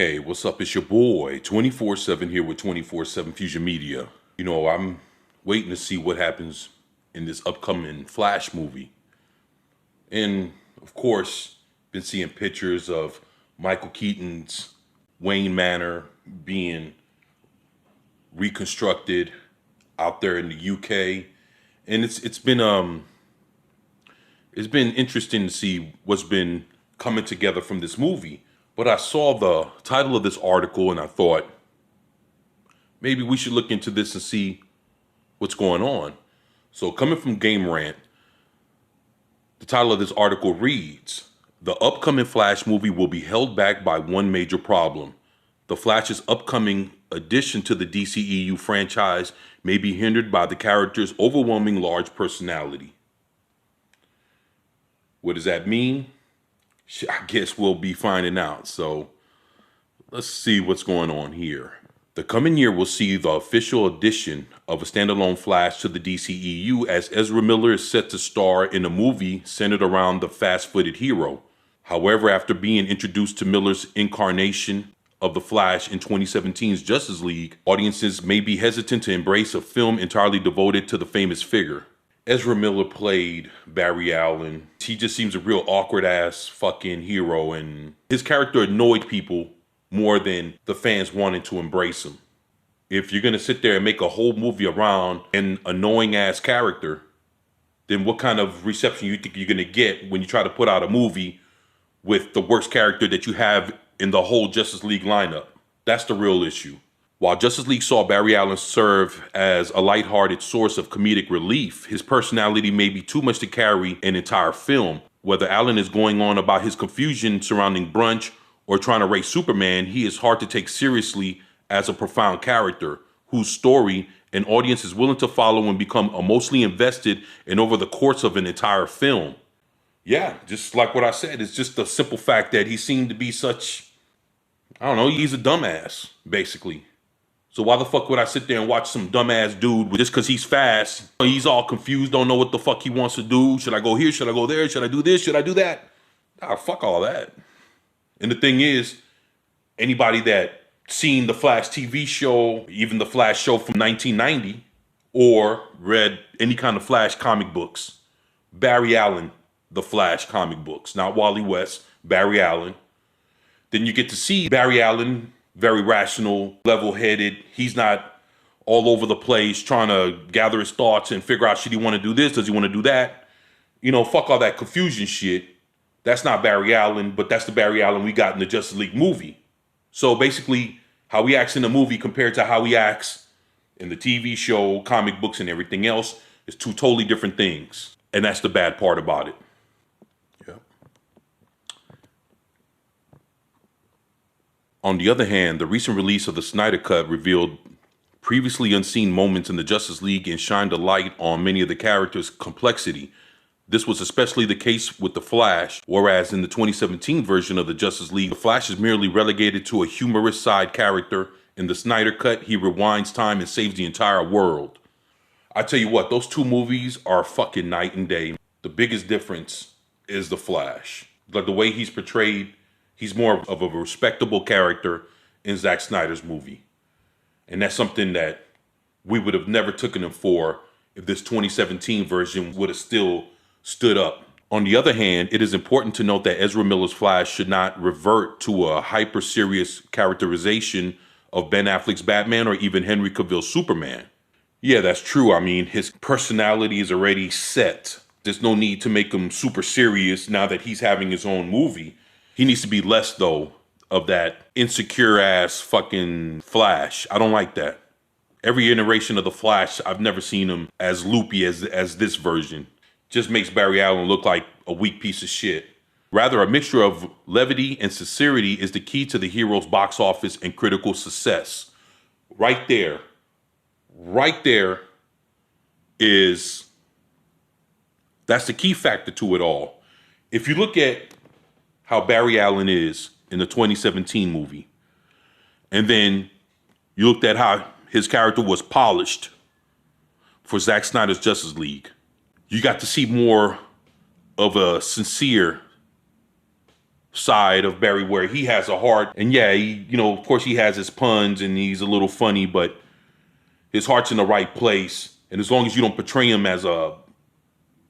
Hey, what's up? It's your boy, 24/7 here with 24/7 Fusion Media. I'm waiting to see what happens in this upcoming Flash movie. And of course, been seeing pictures of Michael Keaton's Wayne Manor being reconstructed out there in the UK. And it's been interesting to see what's been coming together from this movie. But I saw the title of this article and I thought maybe we should look into this and see what's going on. So, coming from Game Rant, the title of this article reads: The upcoming Flash movie will be held back by one major problem. The Flash's upcoming addition to the DCEU franchise may be hindered by the character's overwhelming large personality. What does that mean? I guess we'll be finding out. So let's see what's going on here. The coming year will see the official addition of a standalone Flash to the DCEU, as Ezra Miller is set to star in a movie centered around the fast-footed hero. However, after being introduced to Miller's incarnation of the Flash in 2017's Justice League, audiences may be hesitant to embrace a film entirely devoted to the famous figure. Ezra Miller played Barry Allen. He just seems a real awkward ass fucking hero, and his character annoyed people more than the fans wanted to embrace him. If you're gonna sit there and make a whole movie around an annoying ass character, then what kind of reception you think you're gonna get when you try to put out a movie with the worst character that you have in the whole Justice League lineup? That's the real issue. While Justice League saw Barry Allen serve as a lighthearted source of comedic relief, his personality may be too much to carry an entire film. Whether Allen is going on about his confusion surrounding brunch or trying to race Superman, he is hard to take seriously as a profound character whose story an audience is willing to follow and become emotionally invested in over the course of an entire film. Yeah, just like what I said, it's just the simple fact that he seemed to be such, I don't know, he's a dumbass, basically. So why the fuck would I sit there and watch some dumbass dude just because he's fast? He's all confused, don't know what the fuck he wants to do. Should I go here? Should I go there? Should I do this? Should I do that? Ah, fuck all that. And the thing is, anybody that seen the Flash TV show, even the Flash show from 1990, or read any kind of Flash comic books, Barry Allen, the Flash comic books, not Wally West, Barry Allen, then you get to see Barry Allen, very rational, level-headed. He's not all over the place trying to gather his thoughts and figure out, should he want to do this? Does he want to do that? Fuck all that confusion shit. That's not Barry Allen, but that's the Barry Allen we got in the Justice League movie. So basically, how he acts in the movie compared to how he acts in the TV show, comic books, and everything else is two totally different things. And that's the bad part about it. Yeah. On the other hand, the recent release of the Snyder Cut revealed previously unseen moments in the Justice League and shined a light on many of the characters' complexity. This was especially the case with the Flash, whereas in the 2017 version of the Justice League, the Flash is merely relegated to a humorous side character. In the Snyder Cut, he rewinds time and saves the entire world. I tell you what, those two movies are fucking night and day. The biggest difference is the Flash. Like the way he's portrayed, he's more of a respectable character in Zack Snyder's movie. And that's something that we would have never taken him for if this 2017 version would have still stood up. On the other hand, it is important to note that Ezra Miller's Flash should not revert to a hyper-serious characterization of Ben Affleck's Batman or even Henry Cavill's Superman. Yeah, that's true. I mean, his personality is already set. There's no need to make him super serious now that he's having his own movie. He needs to be less, though, of that insecure ass fucking Flash. I don't like that. Every iteration of the Flash, I've never seen him as loopy as this version. Just makes Barry Allen look like a weak piece of shit. Rather, a mixture of levity and sincerity is the key to the hero's box office and critical success. Right there that's the key factor to it all. If you look at how Barry Allen is in the 2017 movie, and then you looked at how his character was polished for Zack Snyder's Justice League, you got to see more of a sincere side of Barry where he has a heart. And yeah, of course he has his puns and he's a little funny, but his heart's in the right place. And as long as you don't portray him as a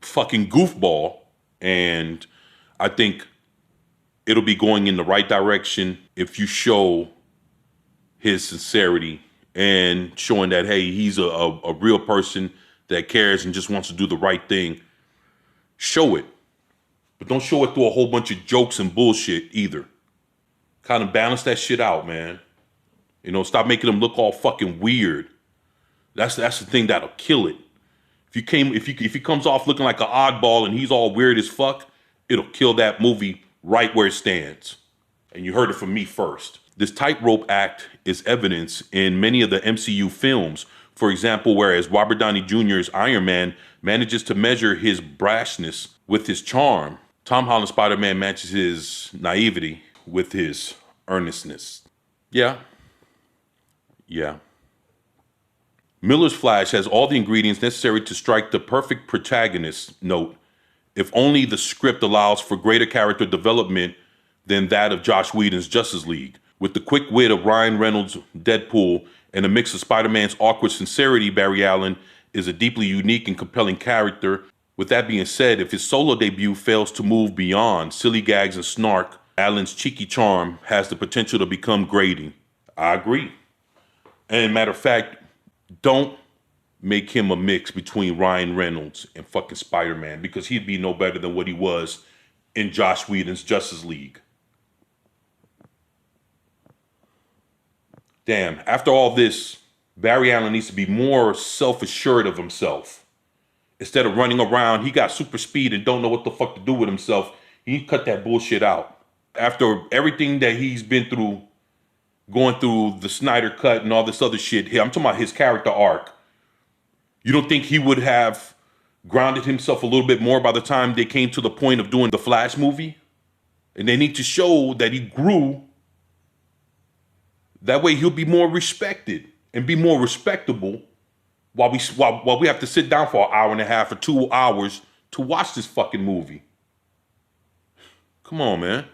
fucking goofball, and I think it'll be going in the right direction if you show his sincerity and showing that, hey, he's a real person that cares and just wants to do the right thing. Show it. But don't show it through a whole bunch of jokes and bullshit either. Kind of balance that shit out, man. Stop making him look all fucking weird. That's the thing that'll kill it. If he comes off looking like an oddball and he's all weird as fuck, it'll kill that movie right where it stands. And you heard it from me first. This tightrope act is evidence in many of the MCU films. For example, whereas Robert Downey Jr.'s Iron Man manages to measure his brashness with his charm, Tom Holland's Spider-Man matches his naivety with his earnestness. Yeah. Miller's Flash has all the ingredients necessary to strike the perfect protagonist note, if only the script allows for greater character development than that of Joss Whedon's Justice League. With the quick wit of Ryan Reynolds' Deadpool and a mix of Spider-Man's awkward sincerity, Barry Allen is a deeply unique and compelling character. With that being said, if his solo debut fails to move beyond silly gags and snark, Allen's cheeky charm has the potential to become grating. I agree. And matter of fact, don't make him a mix between Ryan Reynolds and fucking Spider-Man, because he'd be no better than what he was in Joss Whedon's Justice League. Damn, after all this, Barry Allen needs to be more self-assured of himself. Instead of running around, he got super speed and don't know what the fuck to do with himself. He cut that bullshit out. After everything that he's been through, going through the Snyder Cut and all this other shit here, I'm talking about his character arc. You don't think he would have grounded himself a little bit more by the time they came to the point of doing the Flash movie? And they need to show that he grew. That way he'll be more respected and be more respectable while we have to sit down for an hour and a half or 2 hours to watch this fucking movie. Come on, man.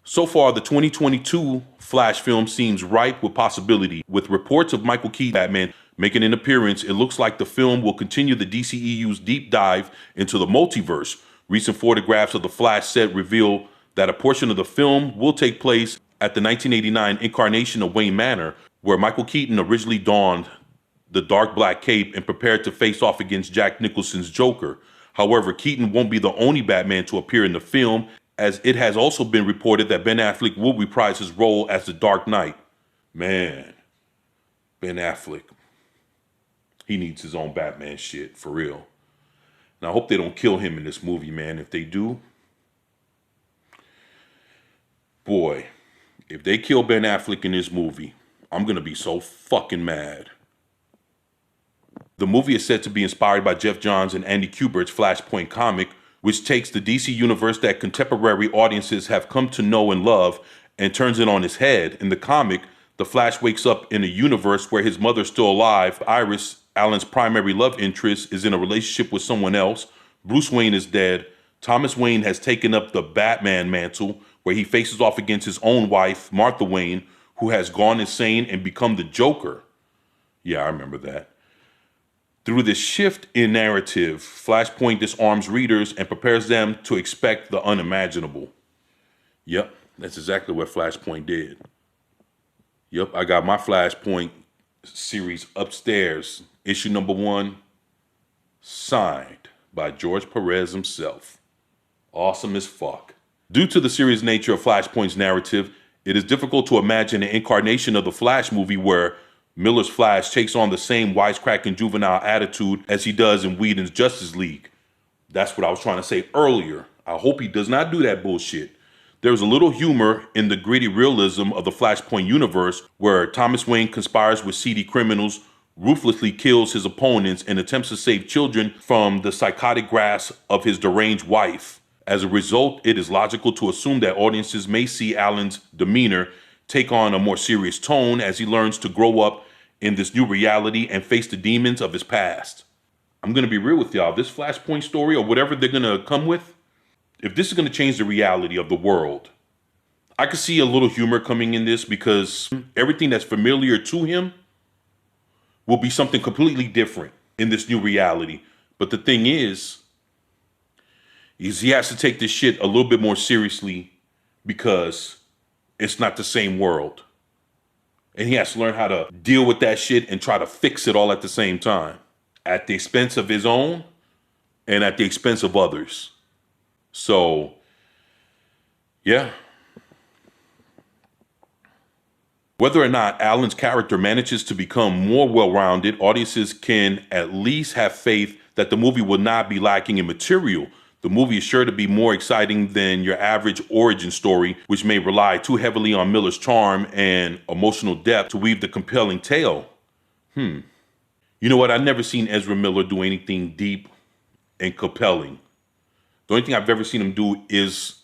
So far, the 2022 Flash film seems ripe with possibility. With reports of Michael Keaton Batman making an appearance, it looks like the film will continue the DCEU's deep dive into the multiverse. Recent photographs of the Flash set reveal that a portion of the film will take place at the 1989 incarnation of Wayne Manor, where Michael Keaton originally donned the dark black cape and prepared to face off against Jack Nicholson's Joker. However, Keaton won't be the only Batman to appear in the film, as it has also been reported that Ben Affleck will reprise his role as the Dark Knight. Man, Ben Affleck, he needs his own Batman shit, for real. And I hope they don't kill him in this movie, man. If they do, boy, if they kill Ben Affleck in this movie, I'm going to be so fucking mad. The movie is said to be inspired by Jeff Johns and Andy Kubert's Flashpoint comic, which takes the DC universe that contemporary audiences have come to know and love and turns it on its head. In the comic, the Flash wakes up in a universe where his mother's still alive. Iris, Alan's primary love interest, is in a relationship with someone else. Bruce Wayne is dead. Thomas Wayne has taken up the Batman mantle, where he faces off against his own wife, Martha Wayne, who has gone insane and become the Joker. Yeah, I remember that. Through this shift in narrative, Flashpoint disarms readers and prepares them to expect the unimaginable. Yep, that's exactly what Flashpoint did. Yep, I got my Flashpoint series upstairs. Issue number 1, signed by George Perez himself. Awesome as fuck. Due to the serious nature of Flashpoint's narrative, it is difficult to imagine an incarnation of the Flash movie where Miller's Flash takes on the same wisecracking juvenile attitude as he does in Whedon's Justice League. That's what I was trying to say earlier. I hope he does not do that bullshit. There's a little humor in the gritty realism of the Flashpoint universe, where Thomas Wayne conspires with seedy criminals, ruthlessly kills his opponents, and attempts to save children from the psychotic grasp of his deranged wife. As a result, it is logical to assume that audiences may see Alan's demeanor take on a more serious tone as he learns to grow up in this new reality and face the demons of his past. I'm going to be real with y'all. This Flashpoint story, or whatever they're going to come with, if this is going to change the reality of the world, I could see a little humor coming in this because everything that's familiar to him will be something completely different in this new reality. But the thing is he has to take this shit a little bit more seriously because it's not the same world. And he has to learn how to deal with that shit and try to fix it all at the same time, at the expense of his own and at the expense of others. So, yeah. Whether or not Alan's character manages to become more well-rounded, audiences can at least have faith that the movie will not be lacking in material. The movie is sure to be more exciting than your average origin story, which may rely too heavily on Miller's charm and emotional depth to weave the compelling tale. You know what? I've never seen Ezra Miller do anything deep and compelling. The only thing I've ever seen him do is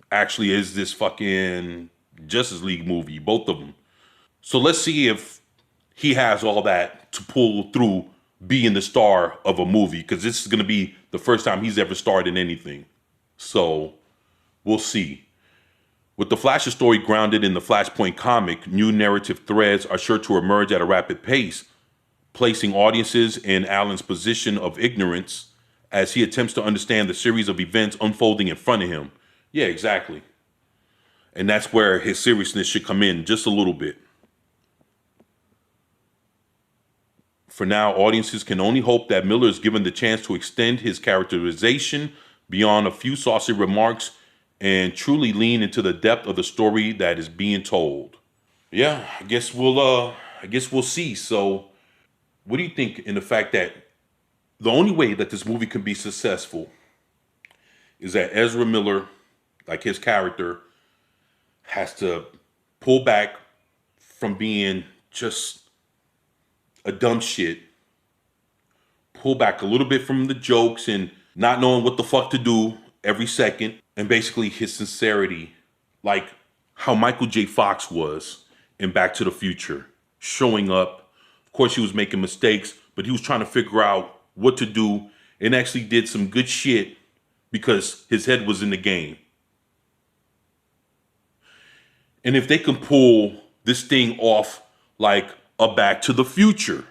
this fucking Justice League movie, both of them. So let's see if he has all that to pull through being the star of a movie, because this is going to be the first time he's ever starred in anything. So we'll see. With the Flash's story grounded in the Flashpoint comic, new narrative threads are sure to emerge at a rapid pace, placing audiences in Alan's position of ignorance as he attempts to understand the series of events unfolding in front of him. Yeah, exactly. And that's where his seriousness should come in just a little bit. For now, audiences can only hope that Miller is given the chance to extend his characterization beyond a few saucy remarks and truly lean into the depth of the story that is being told. Yeah, I guess we'll see. So, what do you think in the fact that the only way that this movie can be successful is that Ezra Miller, like his character, has to pull back from being just a dumb shit, pull back a little bit from the jokes and not knowing what the fuck to do every second, and basically his sincerity, like how Michael J. Fox was in Back to the Future, showing up. Of course, he was making mistakes, but he was trying to figure out what to do and actually did some good shit because his head was in the game. And if they can pull this thing off like a Back to the Future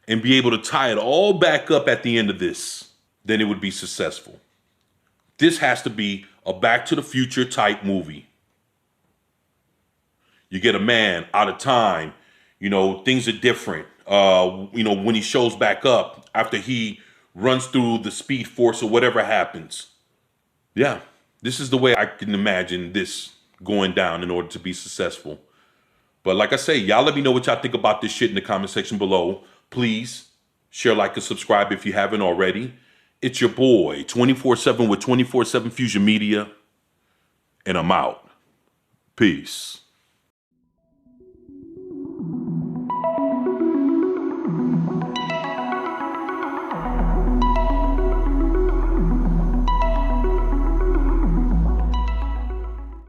and be able to tie it all back up at the end of this, then it would be successful. This has to be a Back to the Future type movie. You get a man out of time, things are different. When he shows back up after he runs through the Speed Force or whatever happens. Yeah, this is the way I can imagine this going down in order to be successful. But like I say, y'all let me know what y'all think about this shit in the comment section below. Please share, like, and subscribe if you haven't already. It's your boy, 24/7 with 24/7 Fusion Media, and I'm out. Peace.